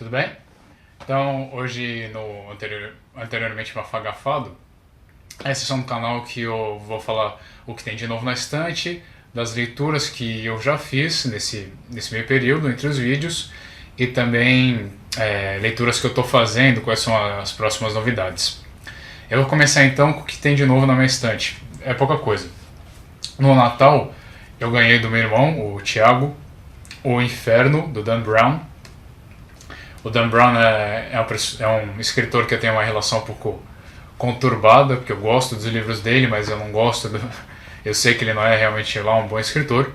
tudo bem? Então, hoje anteriormente Mafagafado, é a sessão do canal que eu vou falar o que tem de novo na estante, das leituras que eu já fiz nesse meio período entre os vídeos e também leituras que eu estou fazendo, quais são as próximas novidades. Eu vou começar então com o que tem de novo na minha estante. É pouca coisa. No Natal, eu ganhei do meu irmão, o Thiago, O Inferno, do Dan Brown. O Dan Brown é um escritor que eu tenho uma relação um pouco conturbada, porque eu gosto dos livros dele, mas eu não gosto eu sei que ele não é realmente lá um bom escritor,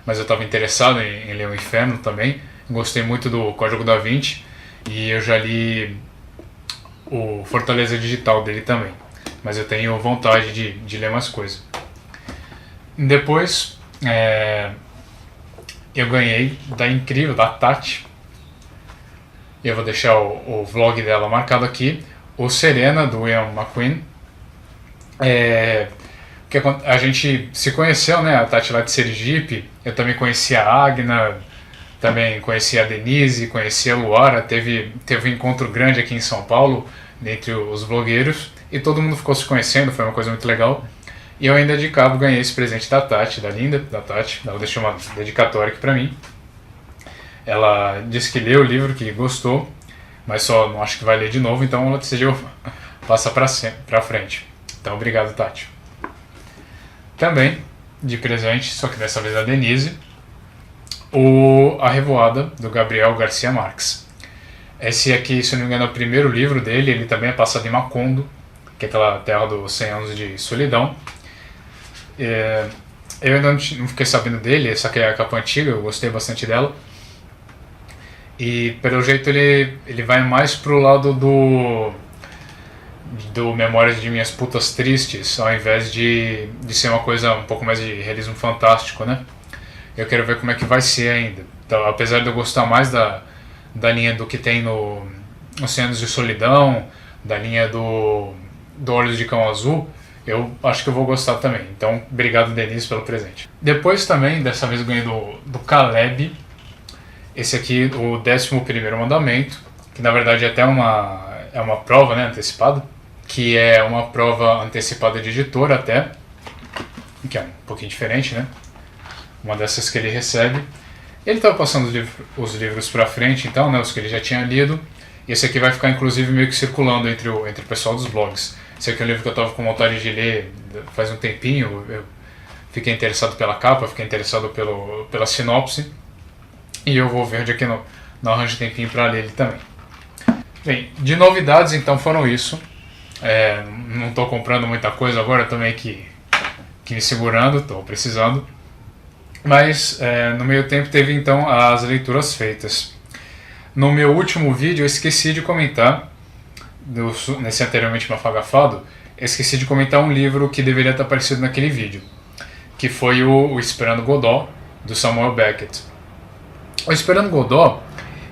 mas eu estava interessado em ler O Inferno também. Gostei muito do Código da Vinci e eu já li o Fortaleza Digital dele também, mas eu tenho vontade de ler mais coisas. Depois, eu ganhei da Tati, e eu vou deixar o vlog dela marcado aqui, o Serena, do Ian McQueen. Que a gente se conheceu, né? A Tati lá de Sergipe, eu também conheci a Agna, também conheci a Denise, conheci a Luara, teve um encontro grande aqui em São Paulo, entre os blogueiros, e todo mundo ficou se conhecendo, foi uma coisa muito legal. E eu ainda de cabo ganhei esse presente da Tati, da linda, da Tati, ela deixou uma dedicatória aqui pra mim. Ela disse que leu o livro, que gostou, mas só não acho que vai ler de novo, então ela decidiu passar pra frente. Então obrigado, Tati. Também, de presente, só que dessa vez a Denise, A Revoada, do Gabriel Garcia Marques. Esse aqui, se eu não me engano, é o primeiro livro dele, ele também é passado em Macondo, que é aquela terra dos 100 anos de solidão. Eu ainda não fiquei sabendo dele, essa aqui é a capa antiga, eu gostei bastante dela. E pelo jeito ele vai mais pro lado do Memórias de Minhas Putas Tristes, ao invés de ser uma coisa um pouco mais de realismo fantástico, né? Eu quero ver como é que vai ser ainda. Então, apesar de eu gostar mais da linha do que tem no Oceanos de Solidão, da linha do Olhos de Cão Azul, eu acho que eu vou gostar também. Então, obrigado, Denise, pelo presente. Depois também, dessa vez eu ganhei do Caleb, esse aqui, o 11º Mandamento, que na verdade é até uma prova, né, antecipada, que é uma prova antecipada de editora até, que é um pouquinho diferente, né? Uma dessas que ele recebe. Ele estava passando os livros para frente, então, né, os que ele já tinha lido, e esse aqui vai ficar inclusive meio que circulando entre o pessoal dos blogs. Esse aqui é um livro que eu estava com vontade de ler faz um tempinho, eu fiquei interessado pela capa, fiquei interessado pela sinopse, e eu vou ver onde é que não arranjo tempinho para ler ele também. Bem, de novidades então foram isso. Não estou comprando muita coisa agora, estou meio que me segurando, estou precisando. Mas no meio tempo teve então as leituras feitas. No meu último vídeo eu esqueci de comentar, nesse anteriormente Mafagafado, eu esqueci de comentar um livro que deveria ter aparecido naquele vídeo, que foi o Esperando Godot, do Samuel Beckett. O Esperando Godot,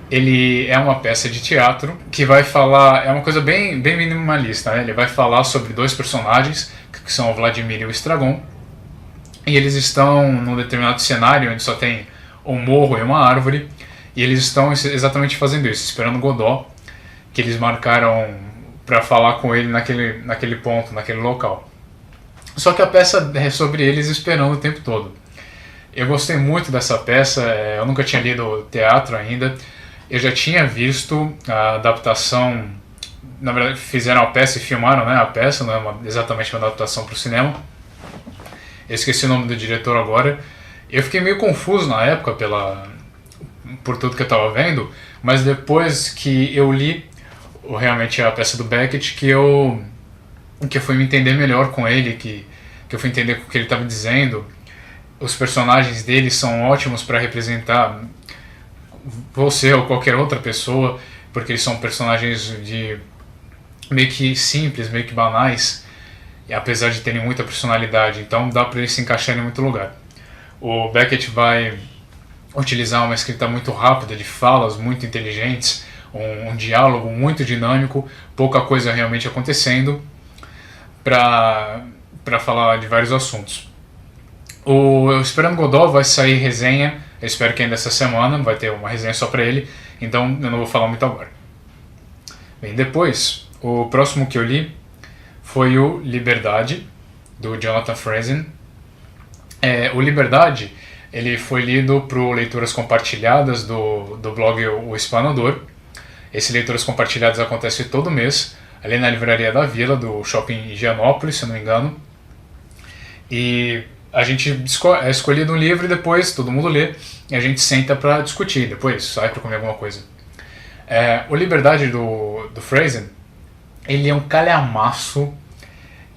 ele é uma peça de teatro que vai falar, é uma coisa bem minimalista, né? Ele vai falar sobre dois personagens, que são o Vladimir e o Estragon, e eles estão num determinado cenário onde só tem um morro e uma árvore, e eles estão exatamente fazendo isso, esperando Godot, que eles marcaram para falar com ele naquele ponto, naquele local. Só que a peça é sobre eles esperando o tempo todo. Eu gostei muito dessa peça, eu nunca tinha lido teatro ainda, eu já tinha visto a adaptação, na verdade fizeram a peça e filmaram, né, a peça, não é exatamente uma adaptação para o cinema. Eu esqueci o nome do diretor agora. Eu fiquei meio confuso na época por tudo que eu estava vendo, mas depois que eu li realmente a peça do Beckett, que eu fui me entender melhor com ele, que eu fui entender o que ele estava dizendo. Os personagens dele são ótimos para representar você ou qualquer outra pessoa, porque eles são personagens meio que simples, meio que banais, e apesar de terem muita personalidade, então dá para eles se encaixarem em muito lugar. O Beckett vai utilizar uma escrita muito rápida, de falas muito inteligentes, um diálogo muito dinâmico, pouca coisa realmente acontecendo, para falar de vários assuntos. O Esperando Godot vai sair resenha, eu espero que ainda essa semana, vai ter uma resenha só para ele, então eu não vou falar muito agora. Bem, depois, o próximo que eu li foi o Liberdade, do Jonathan Franzen. O Liberdade, ele foi lido por Leituras Compartilhadas do blog O Explanador. Esse Leituras Compartilhadas acontece todo mês, ali na Livraria da Vila, do Shopping Higienópolis, se eu não me engano. E a gente é escolhido um livro e depois todo mundo lê e a gente senta para discutir, depois sai para comer alguma coisa. O Liberdade do Franzen, ele é um calhamaço,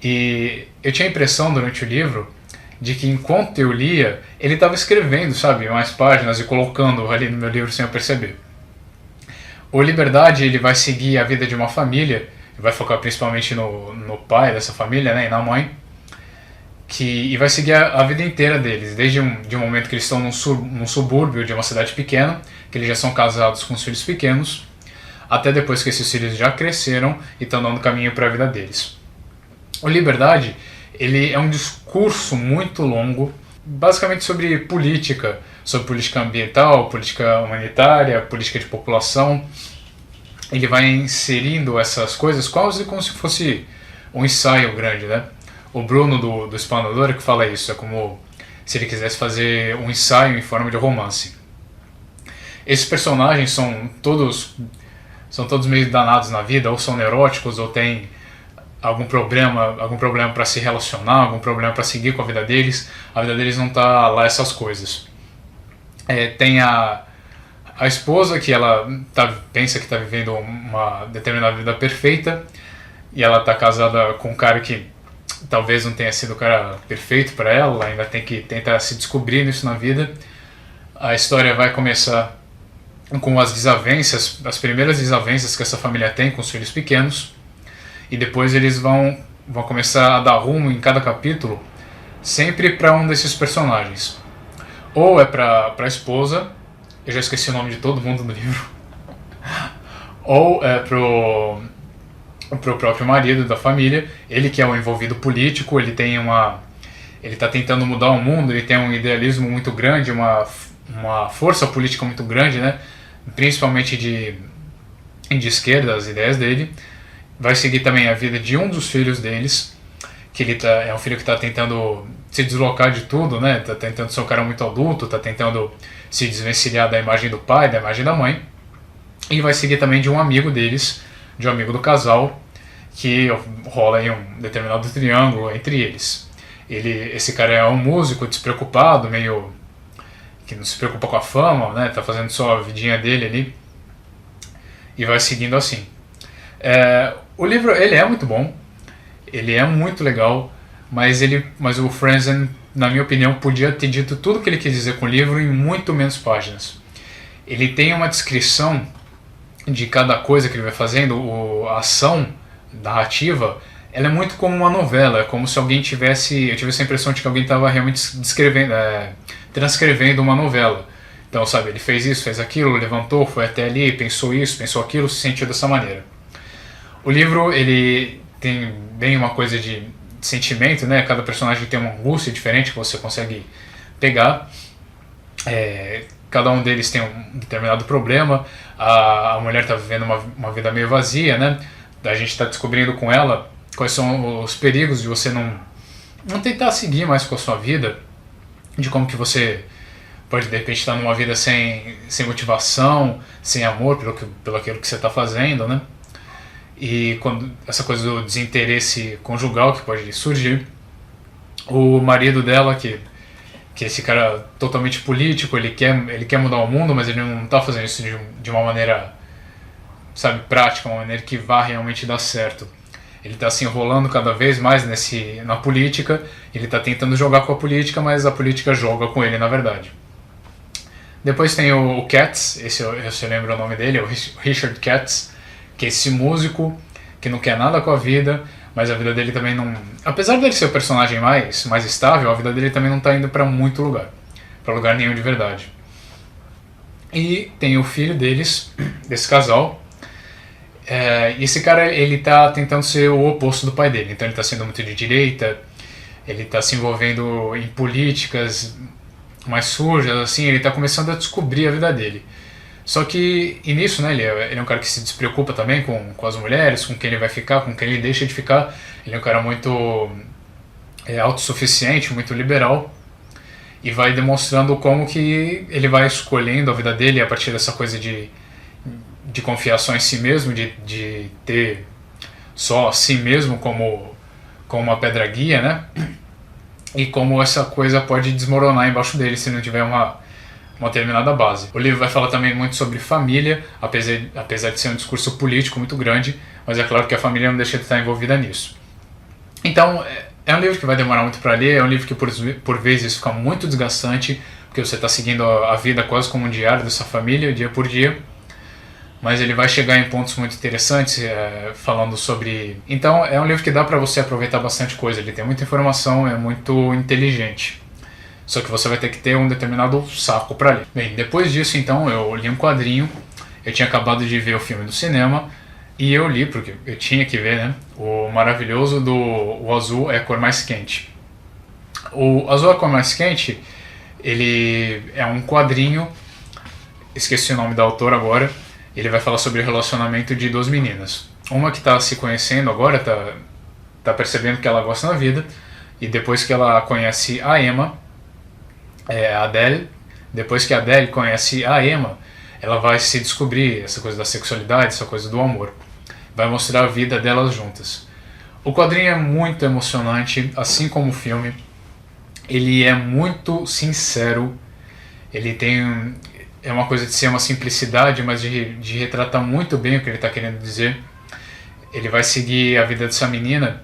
e eu tinha a impressão durante o livro de que enquanto eu lia, ele estava escrevendo, sabe, mais páginas e colocando ali no meu livro sem eu perceber. O Liberdade, ele vai seguir a vida de uma família, vai focar principalmente no pai dessa família, né, e na mãe, e vai seguir a vida inteira deles, desde de um momento que eles estão num subúrbio de uma cidade pequena, que eles já são casados com os filhos pequenos, até depois que esses filhos já cresceram e estão dando caminho para a vida deles. O Liberdade, ele é um discurso muito longo, basicamente sobre política ambiental, política humanitária, política de população. Ele vai inserindo essas coisas quase como se fosse um ensaio grande, né? O Bruno do Explanador que fala isso, é como se ele quisesse fazer um ensaio em forma de romance. Esses personagens são todos meio danados na vida, ou são neuróticos, ou têm algum problema para se relacionar, algum problema para seguir com a vida deles não tá lá essas coisas. Tem a esposa que ela pensa que está vivendo uma determinada vida perfeita, e ela está casada com um cara que talvez não tenha sido o cara perfeito para ela ainda tem que tentar se descobrir nisso na vida. A história vai começar com as primeiras desavenças que essa família tem com os filhos pequenos, e depois eles vão começar a dar rumo em cada capítulo sempre para um desses personagens. Ou é para a esposa, eu já esqueci o nome de todo mundo no livro, ou é pro próprio marido da família, ele que é um envolvido político, ele está tentando mudar o mundo, ele tem um idealismo muito grande, uma força política muito grande, né? Principalmente de esquerda, as ideias dele. Vai seguir também a vida de um dos filhos deles, que é um filho que está tentando se deslocar de tudo, né? Está tentando ser um cara muito adulto, está tentando se desvencilhar da imagem do pai, da imagem da mãe. E vai seguir também de um amigo deles, de um amigo do casal, que rola aí um determinado triângulo entre eles. Esse cara é um músico despreocupado, meio que não se preocupa com a fama, né? Tá fazendo só a vidinha dele ali, e vai seguindo assim. O livro, ele é muito bom, ele é muito legal, mas o Franzen, na minha opinião, podia ter dito tudo o que ele quis dizer com o livro em muito menos páginas. Ele tem uma descrição de cada coisa que ele vai fazendo, a ação narrativa, ela é muito como uma novela, é como se alguém eu tivesse a impressão de que alguém estava realmente transcrevendo uma novela. Então, sabe, ele fez isso, fez aquilo, levantou, foi até ali, pensou isso, pensou aquilo, se sentiu dessa maneira. O livro, ele tem bem uma coisa de sentimento, né? Cada personagem tem uma angústia diferente que você consegue pegar. Cada um deles tem um determinado problema. A mulher está vivendo uma vida meio vazia, né? A gente está descobrindo com ela quais são os perigos de você não tentar seguir mais com a sua vida, de como que você pode de repente estar numa vida sem motivação, sem amor pelo aquilo que você está fazendo, né? E quando essa coisa do desinteresse conjugal que pode surgir. O marido dela, que é esse cara totalmente político, ele quer mudar o mundo, mas ele não está fazendo isso de uma maneira, sabe, prática, uma maneira que vá realmente dar certo. Ele está se enrolando cada vez mais na política, ele está tentando jogar com a política, mas a política joga com ele, na verdade. Depois tem o Katz, esse eu lembro o nome dele, é o Richard Katz, que é esse músico que não quer nada com a vida, mas a vida dele também não... Apesar dele ser o personagem mais estável, a vida dele também não está indo para muito lugar, para lugar nenhum de verdade. E tem o filho desse casal, e esse cara, ele está tentando ser o oposto do pai dele, então ele está sendo muito de direita, ele está se envolvendo em políticas mais sujas, assim, ele está começando a descobrir a vida dele. Só que, e nisso, né, ele é um cara que se despreocupa também com as mulheres, com quem ele vai ficar, com quem ele deixa de ficar. Ele é um cara muito autossuficiente, muito liberal, e vai demonstrando como que ele vai escolhendo a vida dele a partir dessa coisa de confiar só em si mesmo, de ter só a si mesmo como uma pedra guia, né? E como essa coisa pode desmoronar embaixo dele se não tiver uma determinada base. O livro vai falar também muito sobre família, apesar de ser um discurso político muito grande, mas é claro que a família não deixa de estar envolvida nisso. Então, é um livro que vai demorar muito para ler, é um livro que por vezes fica muito desgastante, porque você está seguindo a vida quase como um diário dessa família, dia por dia, mas ele vai chegar em pontos muito interessantes, falando sobre... Então, é um livro que dá para você aproveitar bastante coisa, ele tem muita informação, é muito inteligente. Só que você vai ter que ter um determinado saco para ler. Bem, depois disso, então, eu li um quadrinho, eu tinha acabado de ver o filme no cinema, e eu li, porque eu tinha que ver, né, o maravilhoso do O Azul é a Cor Mais Quente. O Azul é a Cor Mais Quente, ele é um quadrinho, esqueci o nome da autora agora, ele vai falar sobre o relacionamento de duas meninas. Uma que está se conhecendo agora, tá percebendo que ela gosta da vida, e depois que ela conhece a Emma, a Adele, depois que a Adele conhece a Emma, ela vai se descobrir essa coisa da sexualidade, essa coisa do amor. Vai mostrar a vida delas juntas. O quadrinho é muito emocionante, assim como o filme. Ele é muito sincero. Ele tem... É uma coisa de ser uma simplicidade, mas de retratar muito bem o que ele está querendo dizer. Ele vai seguir a vida dessa menina.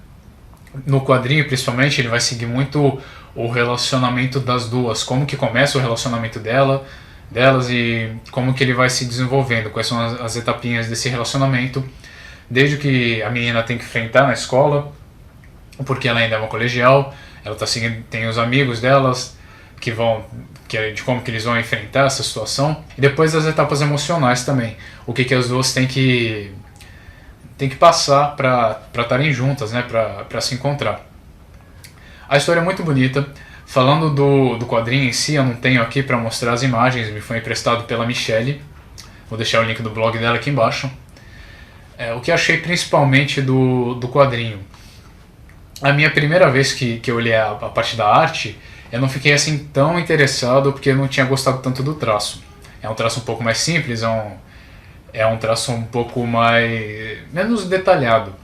No quadrinho, principalmente, ele vai seguir muito o relacionamento das duas. Como que começa o relacionamento delas e como que ele vai se desenvolvendo. Quais são as etapinhas desse relacionamento. Desde que a menina tem que enfrentar na escola, porque ela ainda é uma colegial, ela tá seguindo, tem os amigos delas de como que eles vão enfrentar essa situação, e depois as etapas emocionais também, o que as duas têm que passar para estarem juntas, né, para se encontrar. A história é muito bonita. Falando do quadrinho em si, eu não tenho aqui para mostrar as imagens, me foi emprestado pela Michelle, vou deixar o link do blog dela aqui embaixo. O que eu achei principalmente do quadrinho. A minha primeira vez que eu olhei a parte da arte, eu não fiquei assim tão interessado porque eu não tinha gostado tanto do traço. É um traço um pouco mais simples, é um traço um pouco menos detalhado.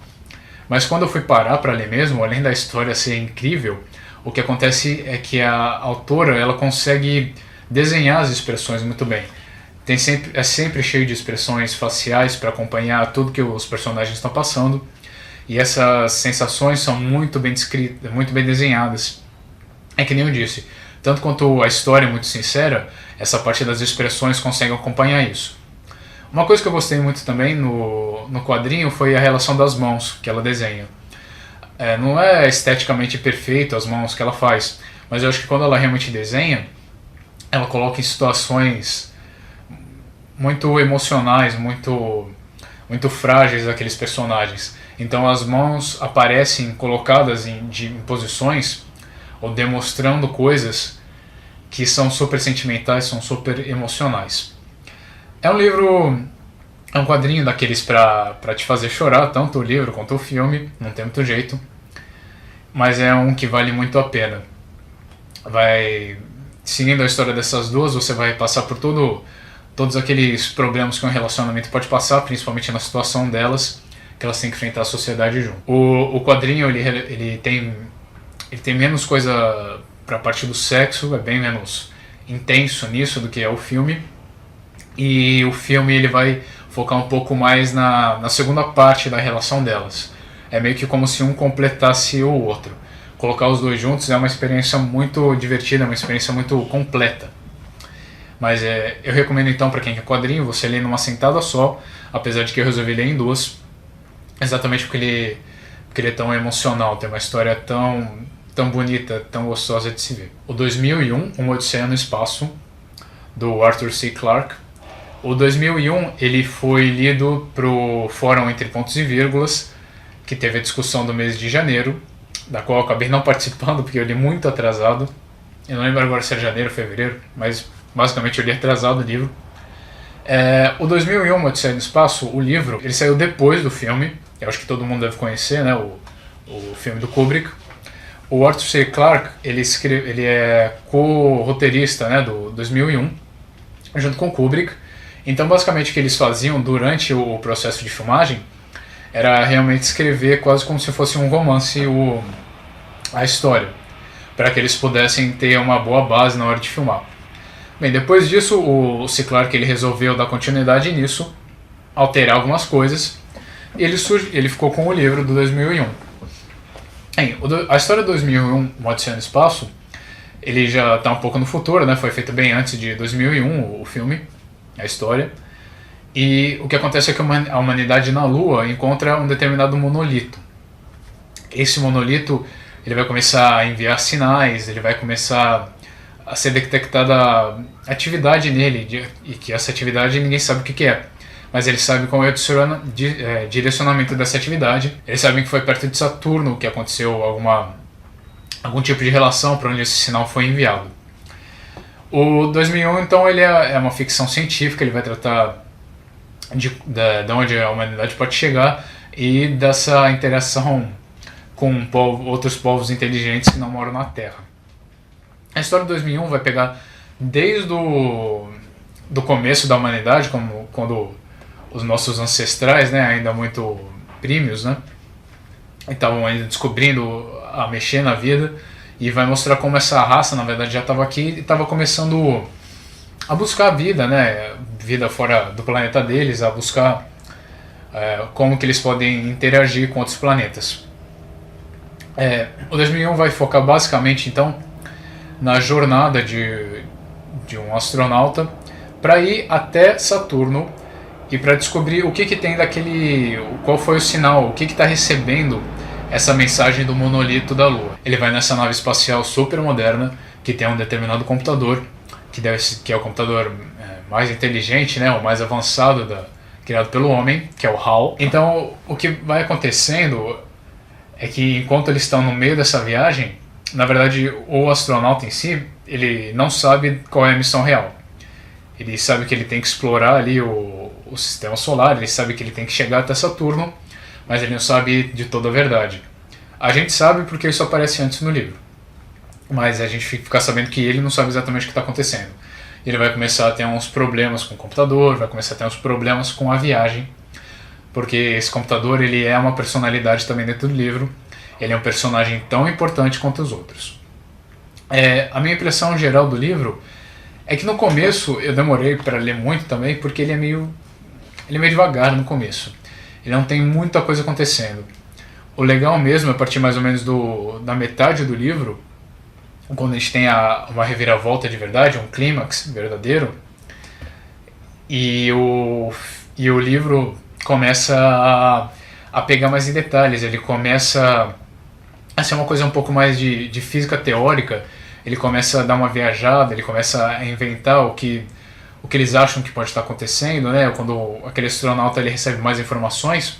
Mas quando eu fui parar para ler mesmo, além da história ser incrível, o que acontece é que a autora ela consegue desenhar as expressões muito bem. É sempre cheio de expressões faciais para acompanhar tudo que os personagens estão passando, e essas sensações são muito bem descritas, muito bem desenhadas. É que nem eu disse, tanto quanto a história é muito sincera, essa parte das expressões consegue acompanhar isso. Uma coisa que eu gostei muito também no quadrinho foi a relação das mãos que ela desenha. Não é esteticamente perfeito as mãos que ela faz, mas eu acho que quando ela realmente desenha, ela coloca em situações muito emocionais, muito frágeis daqueles personagens. Então as mãos aparecem colocadas em posições ou demonstrando coisas que são super sentimentais, são super emocionais. É um quadrinho daqueles pra te fazer chorar, tanto o livro quanto o filme, não tem muito jeito, mas é um que vale muito a pena. Seguindo a história dessas duas, você vai passar por todos aqueles problemas que um relacionamento pode passar, principalmente na situação delas, que elas têm que enfrentar a sociedade junto. O quadrinho ele tem menos coisa pra parte do sexo, é bem menos intenso nisso do que é o filme. E o filme ele vai focar um pouco mais na segunda parte da relação delas. É meio que como se um completasse o outro. Colocar os dois juntos é uma experiência muito divertida, uma experiência muito completa. Mas eu recomendo então para quem quer quadrinho, você lê numa sentada só, apesar de que eu resolvi ler em duas, exatamente porque ele é tão emocional, tem uma história tão bonita, tão gostosa de se ver. O 2001, Uma Odisseia no Espaço, do Arthur C. Clarke. O 2001 ele foi lido pro Fórum Entre Pontos e Vírgulas, que teve a discussão do mês de janeiro, da qual eu acabei não participando porque eu li muito atrasado. Eu não lembro agora se era janeiro ou fevereiro, mas basicamente eu li atrasado o livro. O 2001, Uma Odisseia no Espaço, o livro, ele saiu depois do filme. Eu acho que todo mundo deve conhecer, né, o filme do Kubrick. O Arthur C. Clarke, ele é co-roteirista, né, do 2001, junto com o Kubrick. Então, basicamente, o que eles faziam durante o processo de filmagem era realmente escrever quase como se fosse um romance a história, para que eles pudessem ter uma boa base na hora de filmar. Bem, depois disso, o C. Clarke ele resolveu dar continuidade nisso, alterar algumas coisas, e ele ficou com o livro do 2001. Bem, a história do 2001, Uma Odisseia no Espaço, ele já está um pouco no futuro, né? Foi feito bem antes de 2001 o filme, a história. E o que acontece é que a humanidade na Lua encontra um determinado monolito. Esse monolito ele vai começar a enviar sinais, ele vai começar a ser detectada atividade nele, e que essa atividade ninguém sabe o que é. Mas eles sabem qual é o direcionamento dessa atividade. Eles sabem que foi perto de Saturno que aconteceu algum tipo de relação para onde esse sinal foi enviado. O 2001, então, ele é uma ficção científica, ele vai tratar de onde a humanidade pode chegar e dessa interação com outros povos inteligentes que não moram na Terra. A história de 2001 vai pegar desde do começo da humanidade, quando os nossos ancestrais, né, ainda muito prímios, né, estavam ainda descobrindo a mexer na vida, e vai mostrar como essa raça, na verdade, já estava aqui e estava começando a buscar a vida, né, vida fora do planeta deles, a buscar como que eles podem interagir com outros planetas. O 2001 vai focar basicamente, então, na jornada de um astronauta para ir até Saturno e para descobrir o que tem qual foi o sinal, o que está recebendo essa mensagem do monolito da Lua. Ele vai nessa nave espacial super moderna que tem um determinado computador, que é o computador mais inteligente, né, o mais avançado criado pelo homem, que é o HAL. Então, o que vai acontecendo é que enquanto eles estão no meio dessa viagem, na verdade, o astronauta em si, ele não sabe qual é a missão real. Ele sabe que ele tem que explorar ali o sistema solar, ele sabe que ele tem que chegar até Saturno, mas ele não sabe de toda a verdade. A gente sabe porque isso aparece antes no livro, mas a gente fica sabendo que ele não sabe exatamente o que está acontecendo. Ele vai começar a ter uns problemas com o computador, vai começar a ter uns problemas com a viagem, porque esse computador ele é uma personalidade também dentro do livro, ele é um personagem tão importante quanto os outros. A minha impressão geral do livro é que no começo eu demorei para ler muito também, porque ele é meio devagar no começo. Ele não tem muita coisa acontecendo. O legal mesmo é partir mais ou menos da metade do livro, quando a gente tem uma reviravolta de verdade, um clímax verdadeiro, e o livro começa a pegar mais em detalhes, ele começa a ser uma coisa um pouco mais de física teórica, ele começa a dar uma viajada, ele começa a inventar o que eles acham que pode estar acontecendo, né? Quando aquele astronauta ele recebe mais informações,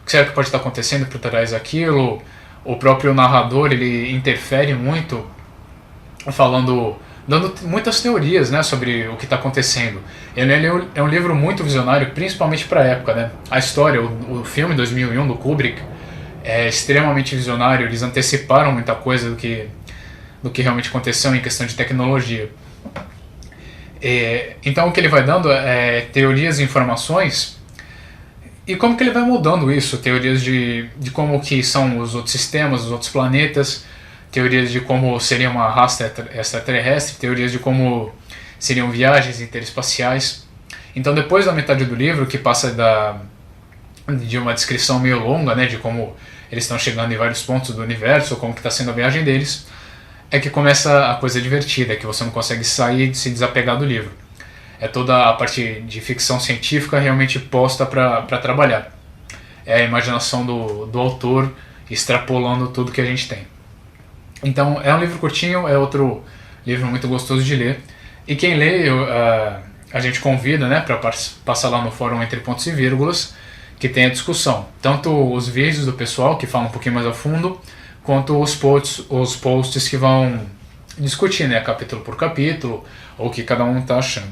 o que será que pode estar acontecendo por trás daquilo? O próprio narrador ele interfere muito, dando muitas teorias, né, sobre o que está acontecendo. Ele é um livro muito visionário, principalmente para a época, né? A história, o filme 2001 do Kubrick é extremamente visionário, eles anteciparam muita coisa do que realmente aconteceu em questão de tecnologia. Então o que ele vai dando é teorias e informações, e como que ele vai mudando isso, teorias de como que são os outros sistemas, os outros planetas, teorias de como seria uma raça extraterrestre, teorias de como seriam viagens interespaciais. Então depois da metade do livro, que passa de uma descrição meio longa, né, de como eles estão chegando em vários pontos do universo, como que está sendo a viagem deles, é que começa a coisa divertida, que você não consegue sair de se desapegar do livro. É toda a parte de ficção científica realmente posta para trabalhar. É a imaginação do autor extrapolando tudo que a gente tem. Então é um livro curtinho, é outro livro muito gostoso de ler. E quem lê, a gente convida, né, para passar lá no fórum Entre Pontos e Vírgulas, que tem a discussão. Tanto os vídeos do pessoal, que falam um pouquinho mais a fundo, quanto os posts que vão discutir, né, capítulo por capítulo, ou o que cada um está achando.